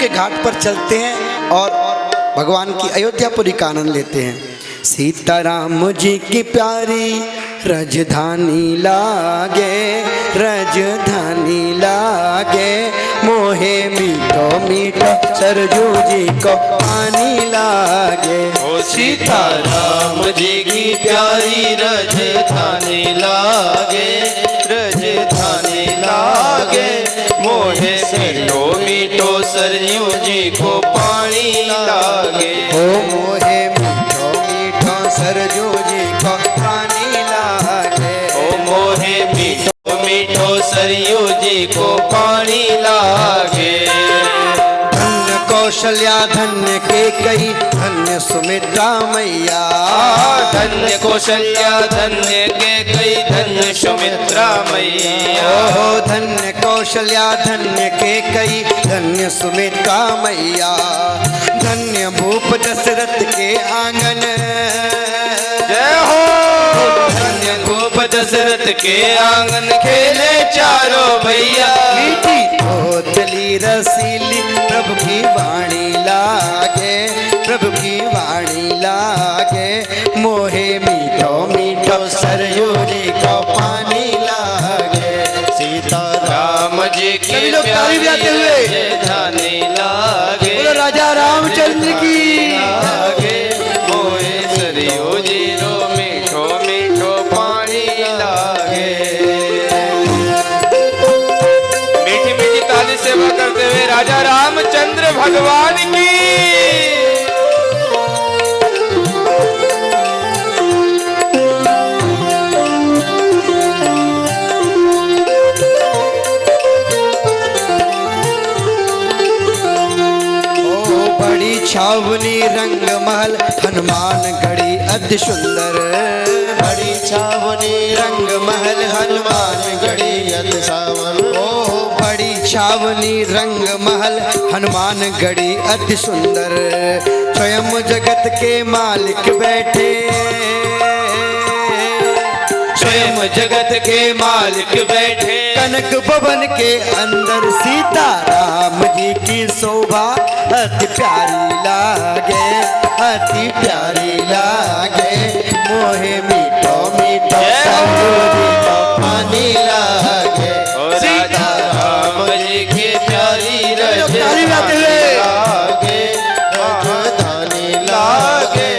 के घाट पर चलते हैं और भगवान की अयोध्यापुरी का आनंद लेते हैं। सीताराम जी की प्यारी राजधानी लागे, राजधानी लागे, मोहे मीठो मीठो सरजू जी को पानी लागे। ओ सीताराम जी की प्यारी राजधानी लागे, राजधानी लागे, मोहे मीठो मीठो सरजू जी को पानी लागे। ओ मोहे मीठो मीठो सरजू जी को पानी लागे। ओ मोहे मीठो मीठो सरयू जी को पानी लागे। धन्य कौशल्या धन्य केकई धन्य सुमित्रा मैया, धन्य कौशल्या धन्य केकई धन्य सुमित्रा मैया। ओहो धन्य कौशल्या धन्य केकई धन्य सुमित्रा मैया, धन्य भूप दशरथ के आंगन। जय हो। धन्य भूप दशरथ के आंगन खेले चारों भैया। मीठी तोतली रसीली प्रभु की वाणी लागे, प्रभु की वाणी लागे, मोहे मीठो मीठो सरयू जी को पानी लागे। सीताराम जी की सभी लोग ताली बजाते हुए राजधानी लागे, बोलो राजा रामचंद्र की लागे, मोहे सरयू जी रो मीठो मीठो पानी लागे। मीठी मीठी ताली सेवा करते हुए राजा रामचंद्र भगवान की। छावनी रंग महल हनुमान गढ़ी अति सुंदर, बड़ी छावनी रंग महल हनुमान गढ़ी अति सावन। ओ बड़ी छावनी रंग महल हनुमान गढ़ी अति सुंदर, स्वयं जगत के मालिक बैठे, स्वयं जगत के मालिक बैठे, कनक भवन के अंदर सीताराम जी की शोभा अति प्यारी लागे, अति प्यारी लागे, मोहे मीठो मीठो सरयू जी को पानी लागे। सीताराम जी की प्यारी राजधानी लागे, राजधानी लागे,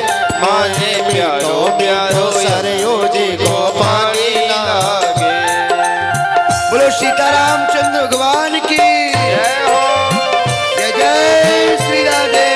माने प्यारो प्यारो सरयू जी को पानी लागे। बोलो सीताराम चंद्र भगवान की जय हो। जय जय श्री राधे।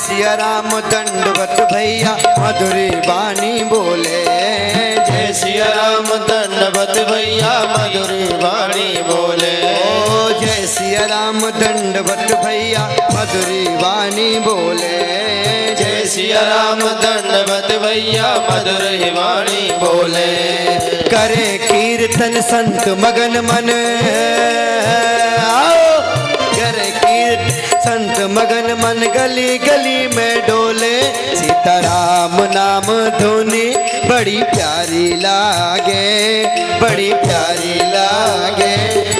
सिया राम दंडवत भैया मधुरी बानी बोले, जय सिया राम दंडवत भैया मधुरी वाणी बोले। ओ जय सिया राम दंडवत भैया मधुरी वाणी बोले, जय सिया राम दंडवत भैया मधुरी वाणी बोले। करे कीर्तन संत मगन मन, आओ करे कीर्तन संत मगन मन गली गली में डोले, सीताराम नाम धुनी बड़ी प्यारी लागे, बड़ी प्यारी लागे,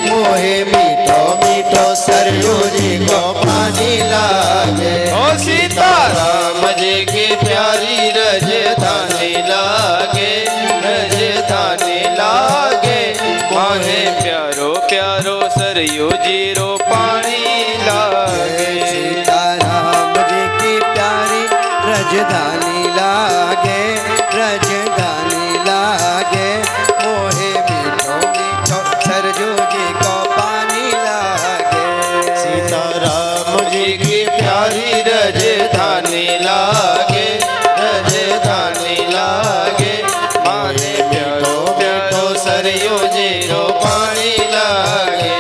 मोहे मीठो मीठो सरयू जी को पानी लागे। ओ सीताराम जी की प्यारी राजधानी लागे, राजधानी लागे, माहे प्यारो प्यारो सरयू जी रो पानी लागे। सीताराम जी की प्यारी राजधानी लागे, राजधानी लागे, मोहे मीठो मीठो सरजू जी को पानी लागे। सीताराम जी की प्यारी राजधानी लागे, राजधानी लागे, माने प्यारो प्यारो सरयू जी रो पानी लागे।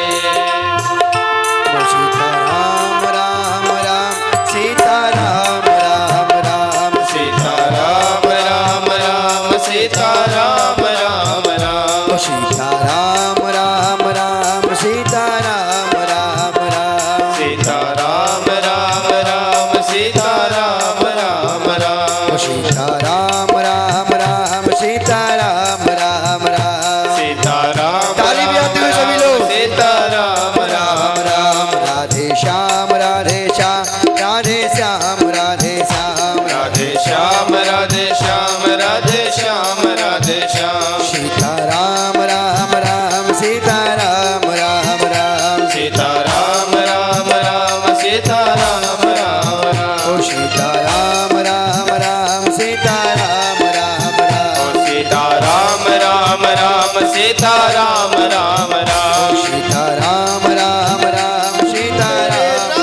राम राम राम सीता राम राम राम सीता राम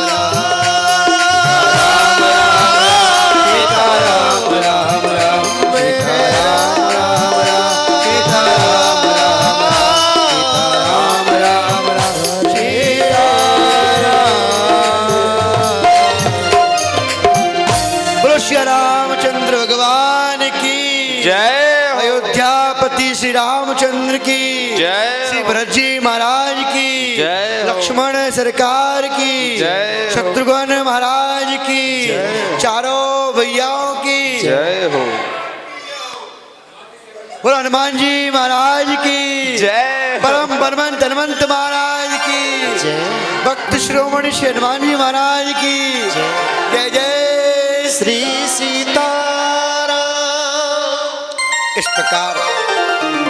सीता राम राम राम सीता राम राम राम सीता राम राम राम सीता राम। बोलो श्री रामचंद्र भगवान की जय हो। अयोध्यापति श्री रामचंद्र की जय श्री हो। भरत जी महाराज की जय हो। लक्ष्मण सरकार की जय हो। शत्रुघ्न महाराज की जय हो। चारों भैयाओं की जय हो। बोलो हनुमान जी महाराज की जय हो। परम परमंत हनुमंत महाराज की भक्त शिरोमणि श्री हनुमान जी महाराज की जय जय श्री सीताराम। इस प्रकार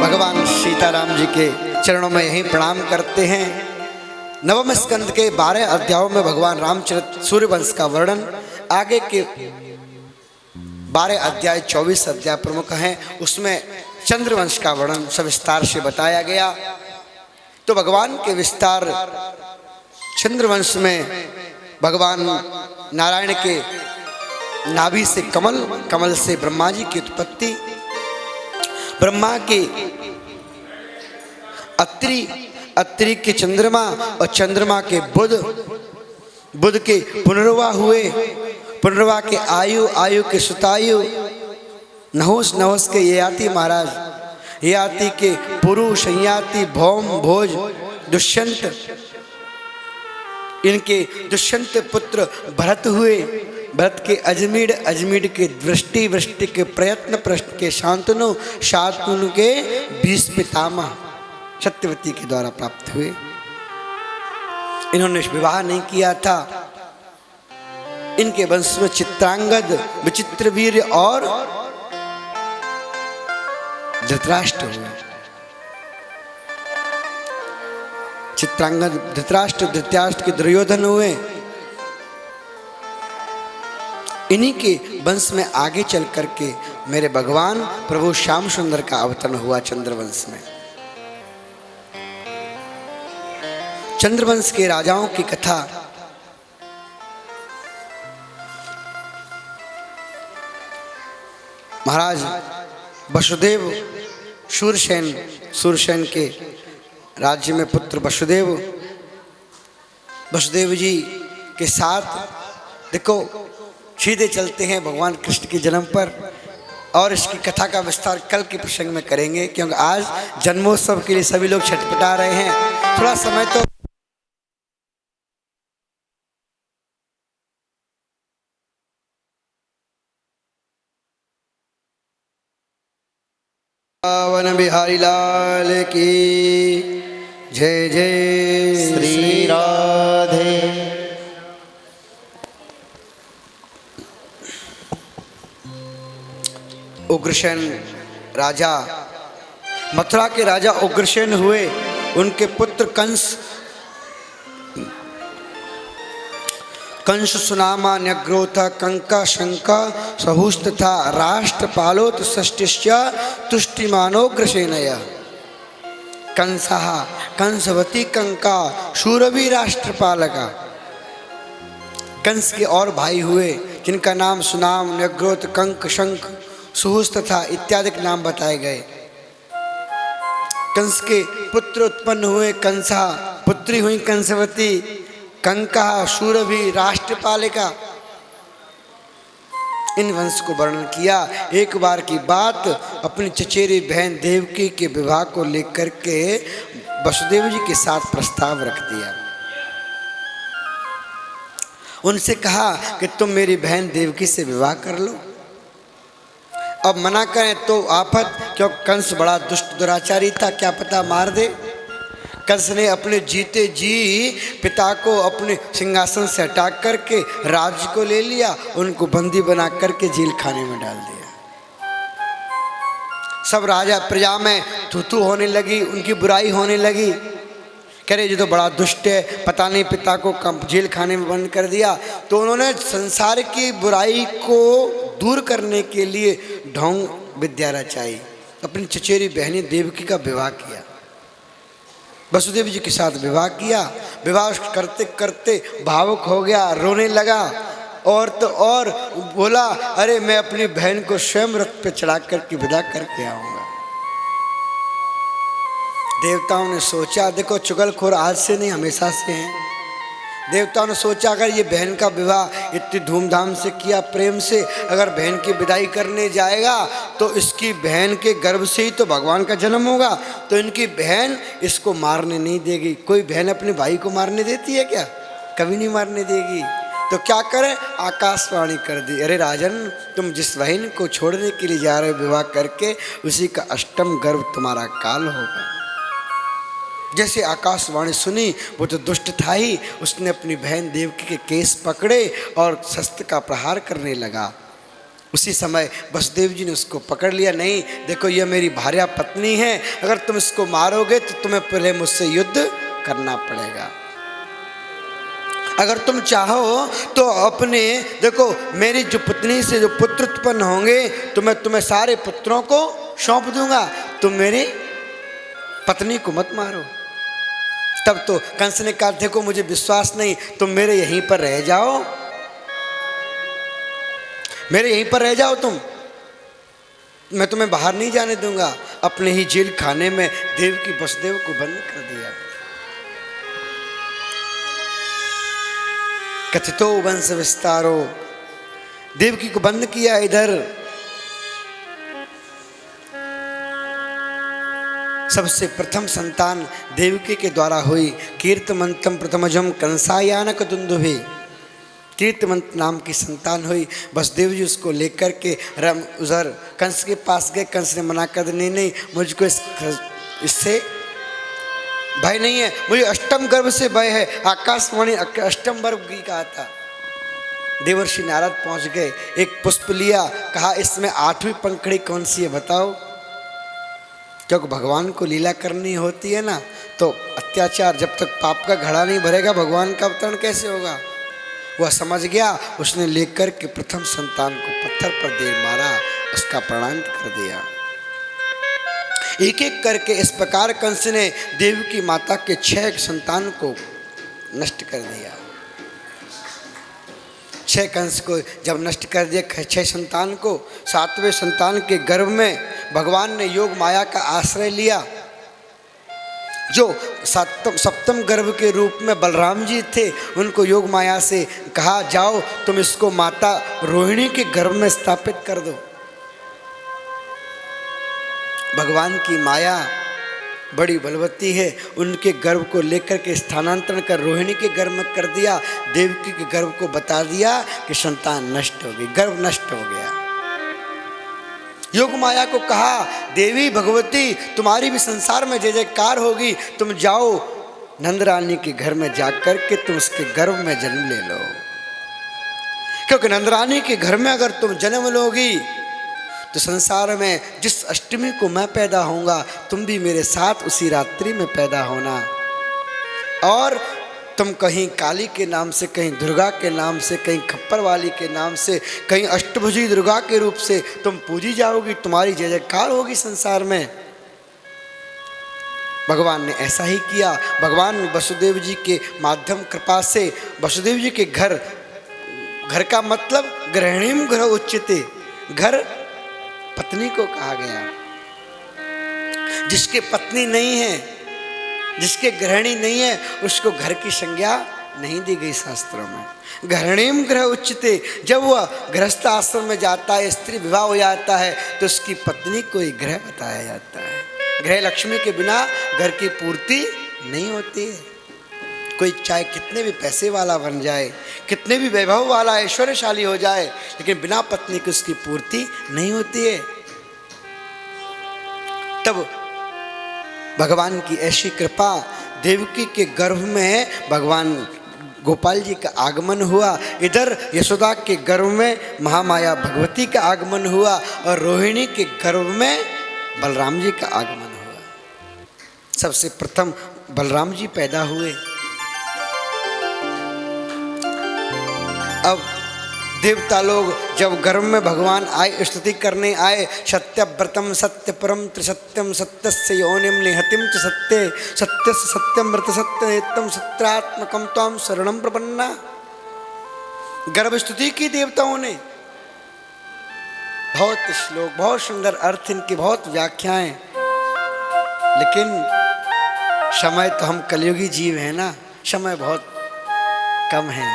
भगवान सीताराम जी के चरणों में यही प्रणाम करते हैं। नवम स्कंद के 12 अध्यायों में भगवान रामचरित सूर्यवंश का वर्णन, आगे के 12 अध्याय 24 अध्याय प्रमुख हैं, उसमें चंद्रवंश का वर्णन सविस्तार से बताया गया। तो भगवान के विस्तार चंद्रवंश में भगवान नारायण के नाभि से कमल, कमल से ब्रह्मा जी की उत्पत्ति, ब्रह्मा के अत्रि, अत्रि के चंद्रमा और चंद्रमा के बुध, बुध के पुनर्वा हुए, पुनर्वा के आयु, आयु के सुतायु, नहुस, नहुस के ययाति महाराज, ययाति के पुरु, संयाति, भौम, भोज, दुष्यंत, इनके दुष्यंत पुत्र भरत हुए, भरत के अजमीर, अजमीर के वृष्टि, वृष्टि के प्रयत्न, प्रश्न के शांतनु, शांतनु के 20 पितामह सत्यवती के द्वारा प्राप्त हुए। इन्होंने विवाह नहीं किया था। इनके वंश में चित्रांगद, विचित्रवीर और धृतराष्ट्र हुए। चित्रांगद, धृतराष्ट्र, धृतराष्ट्र के दुर्योधन हुए। इन्हीं के वंश में आगे चल करके मेरे भगवान प्रभु श्याम सुंदर का अवतरण हुआ चंद्रवंश में। चंद्रवंश के राजाओं की कथा महाराज वसुदेव, शूरसेन, शूरसेन के राज्य में पुत्र वसुदेव, वसुदेव जी के साथ देखो सीधे चलते हैं भगवान कृष्ण के जन्म पर, और इसकी कथा का विस्तार कल के प्रसंग में करेंगे, क्योंकि आज जन्मोत्सव के लिए सभी लोग छटपटा रहे हैं। थोड़ा समय तो वन बिहारी लाल की जय जय श्री राधे। उग्रसेन राजा, मथुरा के राजा उग्रसेन हुए। उनके पुत्र कंस, कंस, सुनामा, न्यग्रोथ, कंका, शंका, सहूस्त था राष्ट्रपालोत षष्टिश्च तुष्टिमानोग्रसेनय। कंसः कंसवती कंका शूरवी राष्ट्रपालका। कंस के और भाई हुए जिनका नाम सुनाम, न्यग्रोथ, कंक, शंख, सुहुस तथा इत्यादि नाम बताए गए। कंस के पुत्र उत्पन्न हुए, कंसा, पुत्री हुई कंसवती, कंका, शूरभी, राष्ट्रपालिका। इन वंश को वर्णन किया। एक बार की बात, अपनी चचेरी बहन देवकी के विवाह को लेकर के वसुदेव जी के साथ प्रस्ताव रख दिया। उनसे कहा कि तुम मेरी बहन देवकी से विवाह कर लो। अब मना करें तो आफत, क्यों कंस बड़ा दुष्ट दुराचारी था, क्या पता मार दे। कंस ने अपने जीते जी पिता को अपने सिंहासन से हटा करके राज्य को ले लिया, उनको बंदी बना करके जेल खाने में डाल दिया। सब राजा प्रजा में थू होने लगी, उनकी बुराई होने लगी। कह रहे ये तो बड़ा दुष्ट है, पता नहीं पिता को जेल खाने में बंद कर दिया। तो उन्होंने संसार की बुराई को दूर करने के लिए ढोंग विद्या रचाई, अपनी चचेरी बहनी देवकी का विवाह किया। वसुदेव जी के साथ विवाह किया। विवाह करते करते भावुक हो गया, रोने लगा और तो और बोला, अरे मैं अपनी बहन को स्वयं रथ पे चढ़ा करके विदा करके आऊंगा। देवताओं ने सोचा, देखो चुगलखोर आज से नहीं हमेशा से हैं। देवताओं ने सोचा अगर ये बहन का विवाह इतनी धूमधाम से किया, प्रेम से, अगर बहन की विदाई करने जाएगा तो इसकी बहन के गर्भ से ही तो भगवान का जन्म होगा, तो इनकी बहन इसको मारने नहीं देगी। कोई बहन अपने भाई को मारने देती है क्या? कभी नहीं मारने देगी। तो क्या करें? आकाशवाणी कर दी, अरे राजन, तुम जिस बहन को छोड़ने के लिए जा रहे हो विवाह करके, उसी का अष्टम गर्भ तुम्हारा काल होगा। जैसे आकाशवाणी सुनी, वो तो दुष्ट था ही, उसने अपनी बहन देवकी के केस पकड़े और शस्त्र का प्रहार करने लगा। उसी समय वसुदेव जी ने उसको पकड़ लिया। नहीं, देखो ये मेरी भार्या पत्नी है, अगर तुम इसको मारोगे तो तुम्हें पहले मुझसे युद्ध करना पड़ेगा। अगर तुम चाहो तो अपने, देखो मेरी जो पत्नी से जो पुत्र उत्पन्न होंगे तो मैं तुम्हें सारे पुत्रों को सौंप दूंगा, तुम मेरी पत्नी को मत मारो। तब तो कंस ने कहा, देखो मुझे विश्वास नहीं, तुम मेरे यहीं पर रह जाओ, मेरे यहीं पर रह जाओ तुम, मैं तुम्हें बाहर नहीं जाने दूंगा। अपने ही जेल खाने में देवकी वसुदेव को बंद कर दिया। कथितो वंश विस्तारो, देवकी को बंद किया। इधर सबसे प्रथम संतान देवकी के द्वारा हुई। कीर्तमंतम प्रथमजम कंसायानक दुंदुभे, कीर्तमंत नाम की संतान हुई। वसुदेव जी उसको लेकर के उधर कंस के पास गए। कंस ने मना कर दिया, नहीं मुझको इससे भय नहीं है, मुझे अष्टम गर्भ से भय है। आकाशवाणी अष्टम गर्भ की कहा था। देवर्षि नारद पहुंच गए, एक पुष्प लिया, कहा इसमें 8वीं पंखड़ी कौन सी है बताओ। क्योंकि भगवान को लीला करनी होती है ना, तो अत्याचार, जब तक पाप का घड़ा नहीं भरेगा भगवान का अवतरण कैसे होगा। वह समझ गया, उसने लेकर के प्रथम संतान को पत्थर पर दे मारा, उसका प्रणाम कर दिया। एक एक करके इस प्रकार कंस ने देवकी माता के 6 संतान को नष्ट कर दिया। 6 कंस को जब नष्ट कर दिया 6 संतान को, 7वें संतान के गर्भ में भगवान ने योग माया का आश्रय लिया। जो सप्तम गर्भ के रूप में बलराम जी थे, उनको योग माया से कहा, जाओ तुम इसको माता रोहिणी के गर्भ में स्थापित कर दो। भगवान की माया बड़ी बलवती है, उनके गर्भ को लेकर के स्थानांतरण कर रोहिणी के गर्भ में कर दिया। देवकी के गर्भ को बता दिया कि संतान नष्ट हो गई, गर्भ नष्ट हो गया। योग माया को कहा, देवी भगवती तुम्हारी भी संसार में जय जयकार होगी, तुम जाओ नंद रानी के घर में जाकर के तुम उसके गर्भ में जन्म ले लो। क्योंकि नंद रानी के घर में अगर तुम जन्म लोगी तो संसार में जिस अष्टमी को मैं पैदा होऊंगा, तुम भी मेरे साथ उसी रात्रि में पैदा होना। और तुम कहीं काली के नाम से, कहीं दुर्गा के नाम से, कहीं खप्पर वाली के नाम से, कहीं अष्टभुजी दुर्गा के रूप से तुम पूजी जाओगी, तुम्हारी जय जयकार होगी संसार में। भगवान ने ऐसा ही किया। भगवान वसुदेव जी के माध्यम कृपा से वसुदेव जी के घर का मतलब गृहिणीम गृह उच्यते, घर पत्नी को कहा गया। जिसके पत्नी नहीं है, जिसके गृहिणी नहीं है, उसको घर की संज्ञा नहीं दी गई शास्त्रों में। गृहिणीम गृह उच्यते, जब वह गृहस्थ आश्रम में जाता है, स्त्री विवाह हो जाता है, तो उसकी पत्नी को ही गृह बताया जाता है। गृह लक्ष्मी के बिना घर की पूर्ति नहीं होती है। कोई चाहे कितने भी पैसे वाला बन जाए, कितने भी वैभव वाला ऐश्वर्यशाली हो जाए, लेकिन बिना पत्नी की उसकी पूर्ति नहीं होती है। तब भगवान की ऐसी कृपा, देवकी के गर्भ में भगवान गोपाल जी का आगमन हुआ, इधर यशोदा के गर्भ में महामाया भगवती का आगमन हुआ, और रोहिणी के गर्भ में बलराम जी का आगमन हुआ। सबसे प्रथम बलराम जी पैदा हुए। अब देवता लोग जब गर्भ में भगवान आए, स्तुति करने आए, सत्यव्रतम सत्यपरम त्रिसत्यम सत्यस्य योनिम निहतिम च सत्य सत्यस्य सत्यम व्रत सत्यम सत्रात्मकम त्वाम शरणम प्रपन्ना। गर्भ स्तुति की देवताओं ने, बहुत श्लोक, बहुत सुंदर अर्थ, इनकी बहुत व्याख्याएं, लेकिन समय तो हम कलयुगी जीव हैं ना, समय बहुत कम है।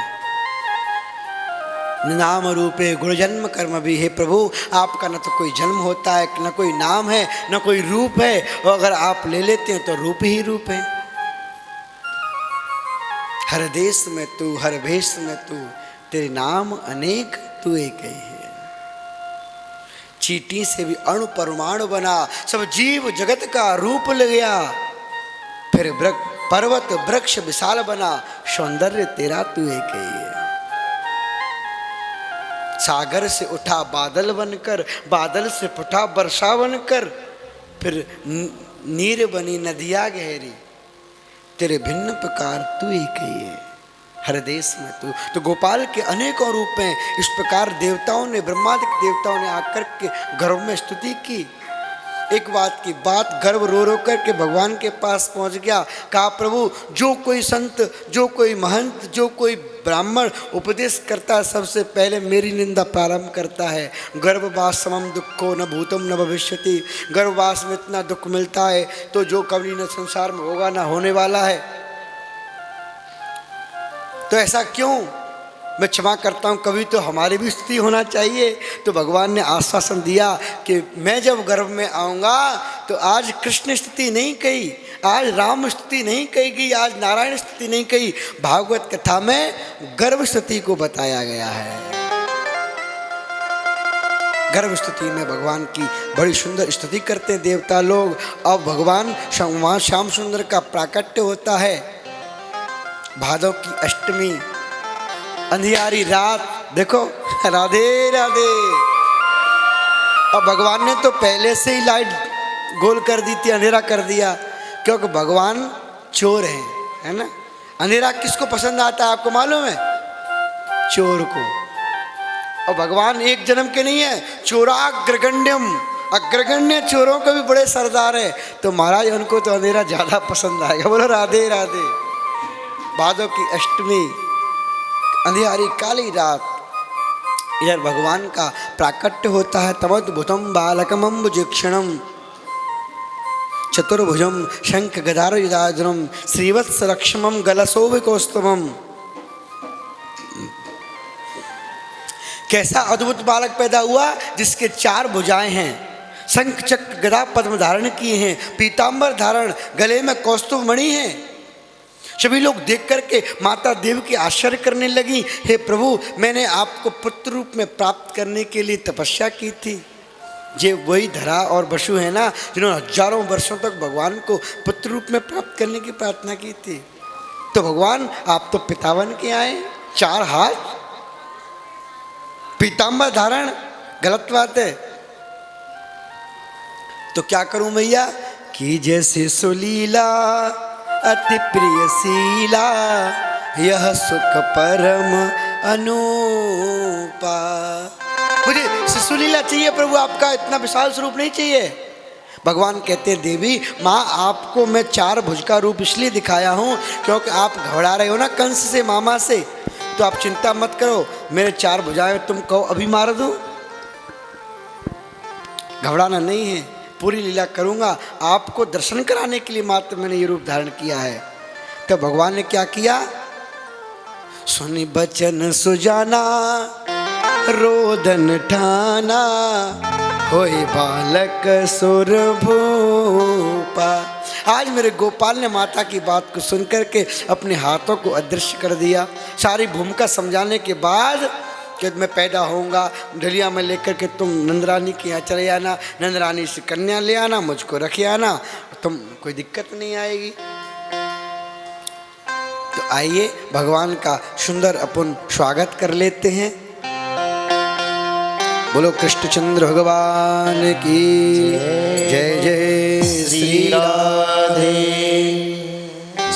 नाम रूपे गुण जन्म कर्म भी, हे प्रभु आपका न तो कोई जन्म होता है, न कोई नाम है, न कोई रूप है, और अगर आप ले लेते हैं तो रूप ही रूप है। हर देश में तू, हर भेष में तू, तेरे नाम अनेक तू एक ही है। चींटी से भी अणु परमाणु बना, सब जीव जगत का रूप ले गया, फिर पर्वत वृक्ष विशाल बना, सौंदर्य तेरा तू एक ही है। सागर से उठा बादल बनकर, बादल से फटा वर्षा बनकर, फिर नीर बनी नदियाँ गहरी, तेरे भिन्न प्रकार तू एक ही है। हर देश में तू, तो गोपाल के अनेकों रूप हैं। इस प्रकार देवताओं ने, ब्रह्मादि देवताओं ने आकर के गर्भ में स्तुति की। एक बात की बात, गर्भ रो रो करके भगवान के पास पहुंच गया, कहा प्रभु जो कोई संत, जो कोई महंत, जो कोई ब्राह्मण उपदेश करता है, सबसे पहले मेरी निंदा प्रारंभ करता है। गर्भवास समम दुखो न भूतम न भविष्यति, गर्भवास में इतना दुख मिलता है तो जो कभी न संसार में होगा ना होने वाला है, तो ऐसा क्यों? मैं क्षमा करता हूँ, कभी तो हमारी भी स्तुति होना चाहिए। तो भगवान ने आश्वासन दिया कि मैं जब गर्भ में आऊँगा तो आज कृष्ण स्तुति नहीं कही, आज राम स्तुति नहीं कही गई, आज नारायण स्तुति नहीं कही, भागवत कथा में गर्भ स्तुति को बताया गया है। गर्भ स्तुति में भगवान की बड़ी सुंदर स्तुति करते हैं देवता लोग। अब भगवान श्याम सुंदर का प्राकट्य होता है, भादव की अष्टमी, अंधियारी रात, देखो राधे राधे। अब भगवान ने तो पहले से ही लाइट गोल कर दी थी, अंधेरा कर दिया, क्योंकि भगवान चोर हैं, है ना। अंधेरा किसको पसंद आता है आपको मालूम है? चोर को। और भगवान एक जन्म के नहीं है, चोराग्रगण्यम, अग्रगण्य चोरों के भी बड़े सरदार है, तो महाराज उनको तो अंधेरा ज़्यादा पसंद आएगा। बोलो राधे राधे। भादव की अष्टमी, अंधियारी काली रात, इधर भगवान का प्राकट्य होता है। तमद्भुतम बालकमम्बुजीक्षणम चतुर्भुजम शंख गदार युधाधरम श्रीवत्स लक्ष्मम गलशोभिकौस्तुभम। कैसा अद्भुत बालक पैदा हुआ जिसके 4 भुजाएं हैं, शंख चक्र गदा पद्म धारण किए हैं, पीतांबर धारण, गले में कौस्तुभ मणि है। सभी लोग देख करके माता देव की आश्चर्य करने लगी, हे प्रभु मैंने आपको पुत्र रूप में प्राप्त करने के लिए तपस्या की थी। ये वही धरा और वसु है ना जिन्होंने हजारों वर्षों तक भगवान को पुत्र रूप में प्राप्त करने की प्रार्थना की थी। तो भगवान आप तो पिता बन के आए, 4 हाथ, पीतांबर धारण, गलत बात है। तो क्या करूं मैया कि जैसे सुलीला अति प्रिय शीला, यह सुख परम अनूपा। मुझे शिशुलीला चाहिए प्रभु, आपका इतना विशाल स्वरूप नहीं चाहिए। भगवान कहते हैं देवी माँ आपको मैं 4 भुज का रूप इसलिए दिखाया हूँ क्योंकि आप घबरा रहे हो ना कंस से, मामा से, तो आप चिंता मत करो, मेरे 4 भुजाएं तुम कहो अभी मार दूँ, घबराना नहीं है, पूरी लीला करूँगा। आपको दर्शन कराने के लिए मात्र मैंने ये रूप धारण किया है। तो भगवान ने क्या किया? सुनि बचन सुजाना रोदन ठाना, होए बालक सुर भूपा। आज मेरे गोपाल ने माता की बात को सुनकर के अपने हाथों को अदृश्य कर दिया। सारी भूमिका समझाने के बाद कि मैं पैदा होऊंगा, ढलिया में लेकर के तुम नंदरानी के यहाँ चले आना, नंदरानी से कन्या ले आना, मुझको रखे आना, तुम कोई दिक्कत नहीं आएगी। तो आइए भगवान का सुंदर अपन स्वागत कर लेते हैं। बोलो कृष्णचंद्र भगवान की जय। जय श्री राधे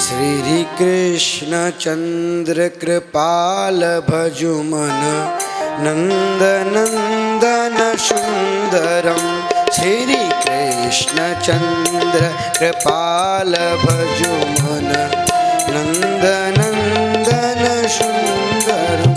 श्री कृष्ण चंद्र कृपाल भजु मन नंद नंदन सुंदरम। श्री कृष्ण चंद्र कृपाल भजु मन नंद नंदन सुंदरम।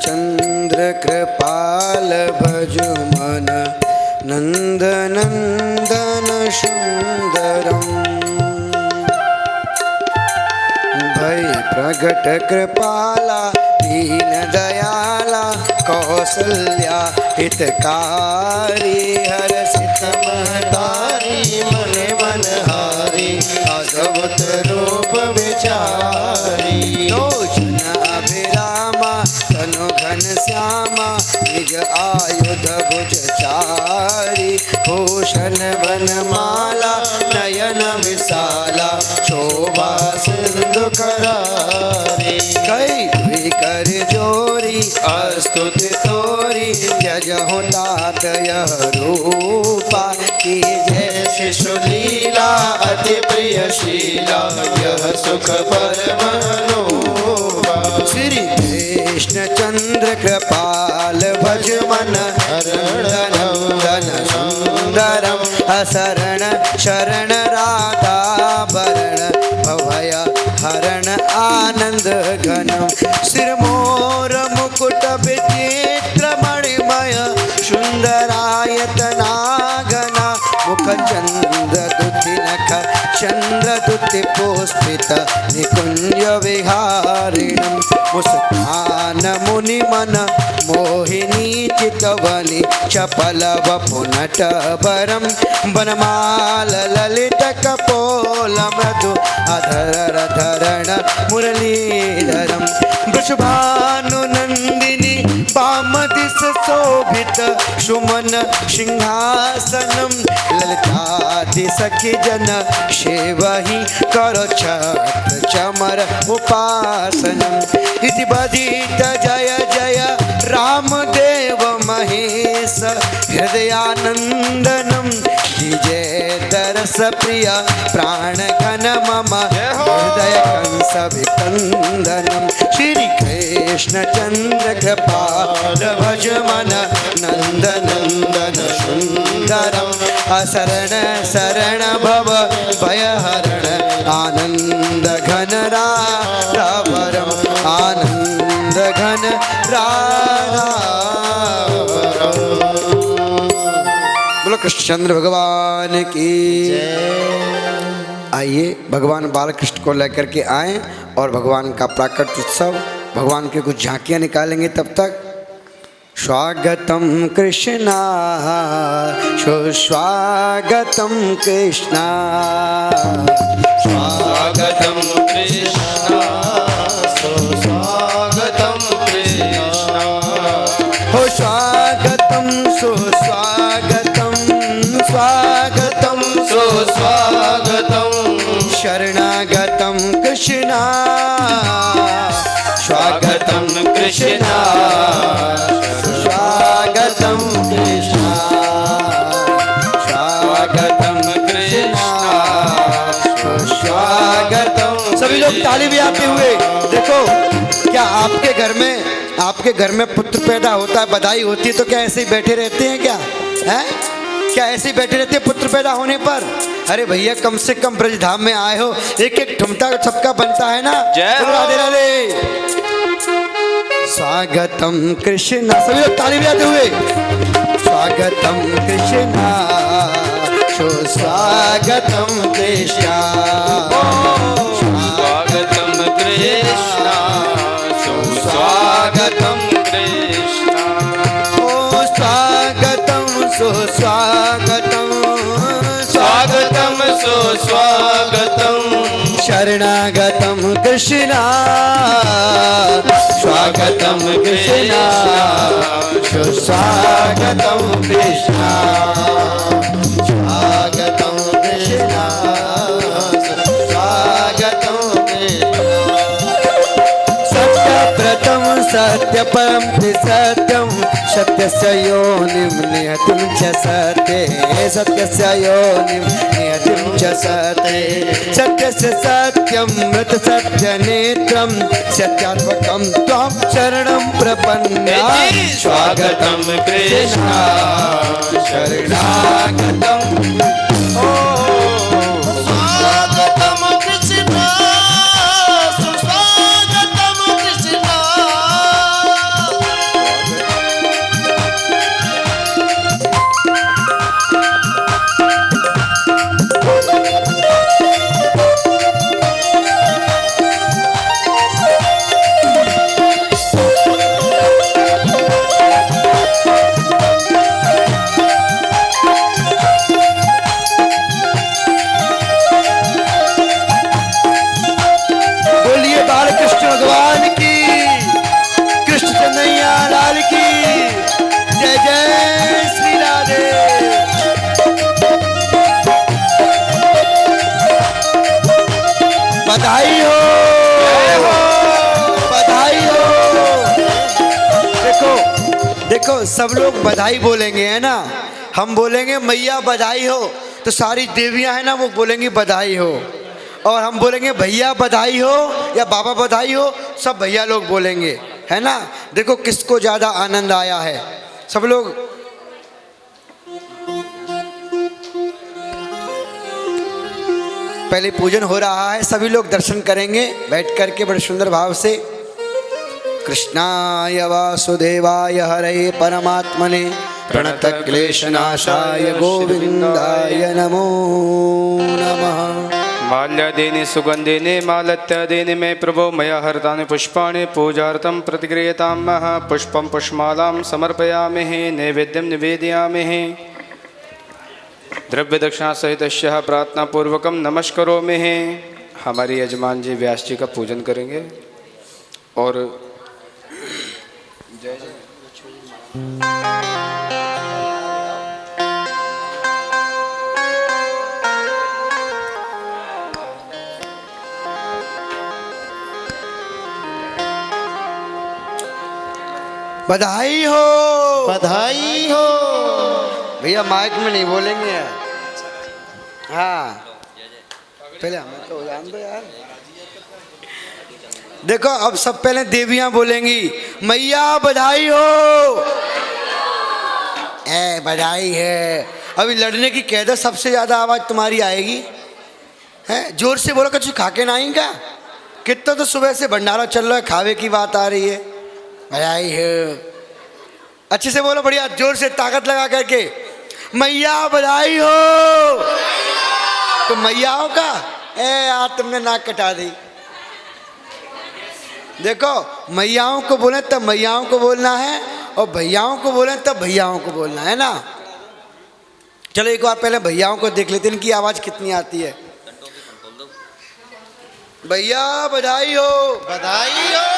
चंद्र कृपाल भजु मन नंद नंदन सुंदरम। भय प्रगट कृपाला दीन दयाला कौसल्या हितकारी हरषित महतारी मन मन हारी अद्भुत रूप विचारी। लोचन अभिरामा तनु घन श्यामा निज आयुध भुज चारी। भूषण वनमाला नयन विशाला शोभा सिंधु करारी। कई कर जोरी अस्तुति तोरी जजहु तात यह रूपा की जय शिशु लीला अति प्रिय शीला यह सुख परम अनुपा। श्री कृष्ण चंद्र कृपाल भज मन नंदन सुंदरम। असरण शरण राधा वरण भवय हरण आनंद घनम। सिरमोर मुकुट विचित्र मणिमय सुंदरायतनागना। मुख चंद्र दुति नख चंद्र दुति पुष्पित निकुंज विहारिणम। मुस्कान मुनि मन मोहिनी चितवनी चपल वपुनट भरम। वनमाल ललित कपोल मृदु अधर धरण मुरलीधरम। वृषभानु नंदिनी पामदिस शोभित सुमन सिंहासनम। ललितादि सखी जन सेवहि करो छत्र चमर उपासनम। इति बधित जय जय रामदेव महेश हृदयानंदनम। जय दरस प्रिय प्राण घन मम हृदय कंस विकंदनम। श्री कृष्ण चंद्र कृपाल भज मन नंद नंदन सुंदरम। असरण शरण भव भय हरण आनंद घन राधावरम। आनंद घन राधावरम। बोलो कृष्णचंद्र भगवान की आइए भगवान बालकृष्ण को लेकर के आए और भगवान का प्राकट उत्सव भगवान के कुछ झांकियां निकालेंगे। तब तक स्वागतम कृष्णा सुस्वागतम कृष्णा। स्वागतम कृष्णा सुस्वागतम कृष्णा। हो स्वागतम सुस्वागतम स्वागतम सुस्वागतम शरणागतम कृष्णा। स्वागतम कृष्णा स्वागतम कृष्णा। स्वागतम कृष्णा स्वागतम। सभी लोग ताली बजाते हुए देखो। क्या आपके घर में पुत्र पैदा होता है, बधाई होती है, तो क्या ऐसे ही बैठे रहते हैं क्या? हैं? क्या ऐसे ही बैठे रहते हैं पुत्र पैदा होने पर? अरे भैया कम से कम ब्रजधाम में आए हो, एक एक ठुमका सबका बनता है ना। जय हो। राधे राधे। स्वागतम कृष्णा। सभी लोग ताली बजाते हुए स्वागतम कृष्णा सुस्वागतम कृष्णा। स्वागतम कृष्णा सुस्वागतम कृष्णा। ओ स्वागतम सुस्वागतम स्वागतम सुस्वागतम शरणागतम कृष्णा। स्वागतम कृष्णा सुस्वागतम कृष्णा। स्वागतम कृष्णा सुस्वागतम कृष्णा। सत्य परम सत्यम सत्यस्य योनिं नियतिं च सत्ये सत्यस्य योनिं नियतिं च सत्ये सत्यस्य सत्यं मृत सत्य नेत्रं सत्यात्मकं त्वां शरणं प्रपन्ना स्वागतम कृष्णा शरणागतम स्वागतम कृष्ण सुस्वागतम कृष्ण बोलिए बालकृष्ण भगवान की, कृष्ण कन्हैया लाल की जय जय श्री राधे। बधाई हो, बधाई हो। देखो देखो सब लोग बधाई बोलेंगे है ना, हम बोलेंगे मैया बधाई हो तो सारी देवियां है ना वो बोलेंगी बधाई हो, और हम बोलेंगे भैया बधाई हो या बाबा बधाई हो, सब भैया लोग बोलेंगे है ना। देखो किसको ज़्यादा आनंद आया है। सब लोग पहले पूजन हो रहा है, सभी लोग दर्शन करेंगे बैठ करके बड़े सुंदर भाव से। कृष्णाय वासुदेवाय हरे परमात्मने प्रणत क्लेशनाशाय गोविंदाय नमो नमः। माल्यादीनि सुगन्धिनि मालत्यादीनि मे प्रभो मया हरितानि पुष्पाणि पूजार्थं प्रतिगृह्यतामः पुष्पं पुष्पमालां समर्पयामि नैवेद्यं निवेदयामि द्रव्य दक्षिणा सहित प्रार्थना पूर्वकम नमस्करोमि। हमारे यजमान जी व्यास जी का पूजन करेंगे और जय जय बधाई हो, बधाई हो। भैया माइक में नहीं बोलेंगे यार। हाँ पहले हमें तो जान दो यार। देखो अब सब पहले देवियां बोलेंगी मैया बधाई हो। ए बधाई है। अभी लड़ने की कह दो, सबसे ज्यादा आवाज तुम्हारी आएगी है। जोर से बोलो, कुछ खा के ना आएगा। कितना तो सुबह से भंडारा चल रहा है, खावे की बात आ रही है। बधाई है, अच्छे से बोलो, बढ़िया जोर से ताकत लगा करके मैया बधाई हो। तो मैयाओं का आज तुमने नाक कटा दी। देखो मैयाओं को बोले तब मैयाओं को बोलना है, और भैयाओं को बोले तब भैयाओं को बोलना है ना। चलो एक बार पहले भैयाओं को देख लेते हैं, इनकी आवाज कितनी आती है। भैया बधाई हो, बधाई हो।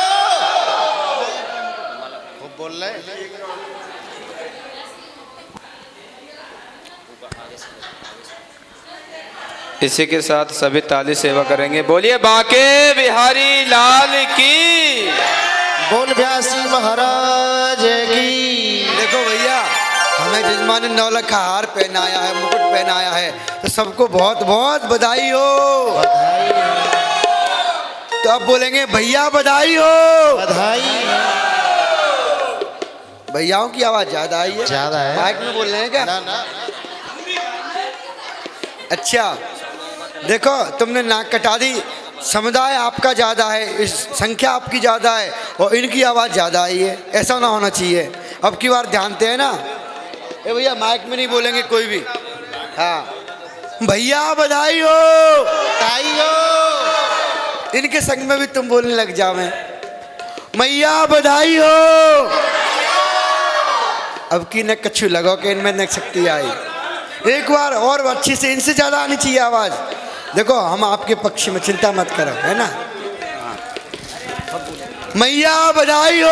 वो बोल रहे हैं। इसी के साथ सभी ताली सेवा करेंगे। बोलिए बाके बिहारी लाल की, बोल व्यासी महाराज की। देखो भैया हमें जजमान ने 9 लाख का हार पहनाया है, मुकुट पहनाया है, तो सबको बहुत बहुत बधाई हो। तो अब बोलेंगे भैया बधाई हो। बधाई। भैयाओं की आवाज ज्यादा आई है, ज्यादा है। माइक में बोल रहे हैं क्या? ना ना। अच्छा देखो तुमने नाक कटा दी, समुदाय आपका ज़्यादा है, इस संख्या आपकी ज़्यादा है और इनकी आवाज़ ज़्यादा आई है। ऐसा ना होना चाहिए। अब की बार ध्यानते हैं ना। ए भैया माइक में नहीं बोलेंगे कोई भी। हाँ भैया बधाई हो, बधाई हो। इनके संग में भी तुम बोलने लग जाओ। मैया बधाई हो। अब की न कछु लगो कि इनमें न शक्ति आई। एक बार और अच्छी से, इनसे ज़्यादा आनी चाहिए आवाज़। देखो हम आपके पक्ष में, चिंता मत करो, है ना। मैया बधाई हो।